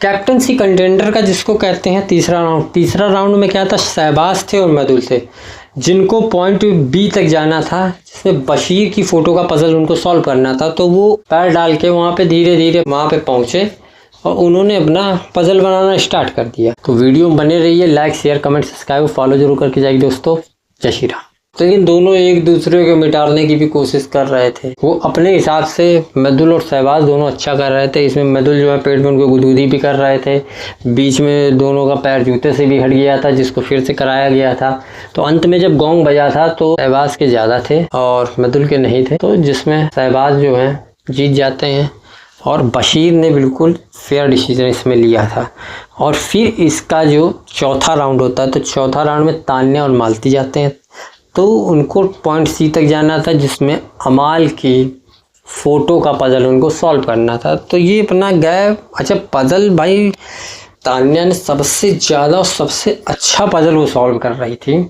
Captaincy contender का जिसको कहते हैं तीसरा राउंड में क्या था, शहबाज थे और मृदुल थे, जिनको पॉइंट बी तक जाना था, जिसमें बशीर की फ़ोटो का पजल उनको सॉल्व करना था। तो वो पैर डाल के वहाँ पे धीरे धीरे वहाँ पे पहुँचे और उन्होंने अपना पजल बनाना स्टार्ट कर दिया। तो वीडियो में बने रहिए, like share comment subscribe follow जरूर करके जाइए दोस्तों। जय श्री राम। लेकिन दोनों एक दूसरे को मिटाने की भी कोशिश कर रहे थे। वो अपने हिसाब से मृदुल और शहबाज दोनों अच्छा कर रहे थे। इसमें मृदुल जो है पेट में उनको गुदगुदी भी कर रहे थे, बीच में दोनों का पैर जूते से भी हट गया था, जिसको फिर से कराया गया था। तो अंत में जब गोंग बजा था तो शहबाज के ज़्यादा थे और मृदुल के नहीं थे, तो जिसमें शहबाज जो है जीत जाते हैं और बशीर ने बिल्कुल फेयर डिसीजन इसमें लिया था। और फिर इसका जो चौथा राउंड होता है, तो चौथा राउंड में तान्या और मालती जाते हैं। तो उनको पॉइंट सी तक जाना था, जिसमें अमाल की फ़ोटो का पजल उनको सॉल्व करना था। तो ये अपना गए। अच्छा, पजल भाई तान्या ने सबसे ज़्यादा और सबसे अच्छा पजल वो सॉल्व कर रही थी,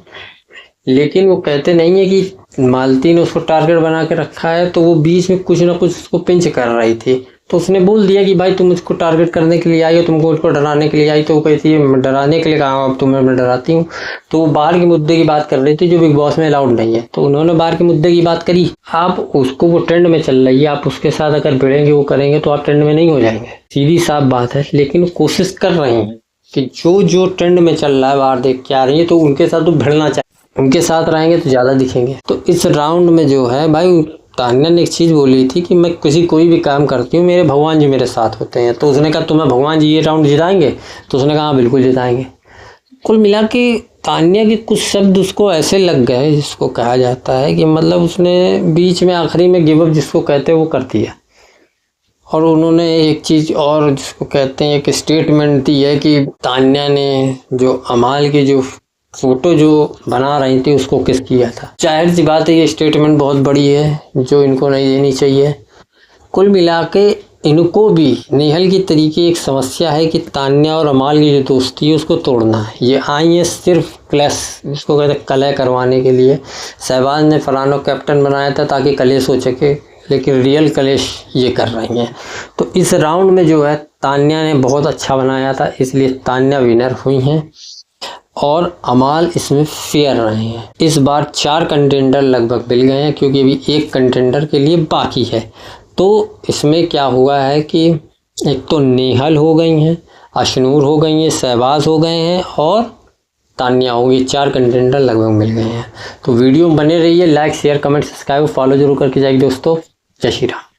लेकिन वो कहते नहीं है कि मालती ने उसको टारगेट बना के रखा है, तो वो बीच में कुछ ना कुछ उसको पिंच कर रही थी। तो उसने बोल दिया कि भाई तुम मुझको टारगेट करने के लिए आई हो, तुमको उसको डराने के लिए आई। तो वो कहती है डराने के लिए कहा, अब तुम्हें मैं डराती हूँ। तो वो बाहर के मुद्दे की बात कर रही थी जो बिग बॉस में अलाउड नहीं है। तो उन्होंने बाहर के मुद्दे की बात करी। आप उसको, वो ट्रेंड में चल रही है, आप उसके साथ अगर भिड़ेंगे वो करेंगे तो आप ट्रेंड में नहीं हो जाएंगे, सीधी साफ बात है। लेकिन कोशिश कर रहे हैं कि जो ट्रेंड में चल रहा है बाहर देख के आ रही है, तो उनके साथ तो भिड़ना चाहिए, उनके साथ रहेंगे तो ज़्यादा दिखेंगे। तो इस राउंड में जो है भाई, तान्या ने एक चीज़ बोली थी कि मैं कोई भी काम करती हूँ, मेरे भगवान जी मेरे साथ होते हैं। तो उसने कहा तुम्हें भगवान जी ये राउंड जिताएंगे? तो उसने कहा हाँ बिल्कुल जिताएंगे। कुल मिला के तान्या के कुछ शब्द उसको ऐसे लग गए, जिसको कहा जाता है कि मतलब उसने बीच में आखिरी में गिव अप जिसको कहते हैं वो कर दिया। और उन्होंने एक चीज़ और जिसको कहते हैं एक स्टेटमेंट दी है कि तान्या ने जो अमाल की जो फ़ोटो जो बना रही थी उसको किस किया था। जाहिर सी बात है ये स्टेटमेंट बहुत बड़ी है जो इनको नहीं देनी चाहिए। कुल मिला के इनको भी नेहल की तरीके एक समस्या है कि तान्या और अमाल की जो दोस्ती है उसको तोड़ना है। ये आई है सिर्फ क्लैश, जिसको कहते हैं कलह करवाने के लिए। शहबाज ने फरहान को कैप्टन बनाया था ताकि कलेश हो सके, लेकिन रियल कलेश ये कर रही हैं। तो इस राउंड में जो है तान्या ने बहुत अच्छा बनाया था, इसलिए तान्या विनर हुई हैं और अमाल इसमें फेयर रहे हैं। इस बार 4 कंटेंडर लगभग मिल गए हैं, क्योंकि अभी एक कंटेंडर के लिए बाकी है। तो इसमें क्या हुआ है कि एक तो नेहल हो गई हैं, अशनूर हो गई हैं, शहबाज हो गए हैं और तान्या होगी। 4 कंटेंडर लगभग मिल गए हैं। तो वीडियो में बने रहिए, like share comment subscribe follow जरूर करके जाइए दोस्तों। जय श्री राम।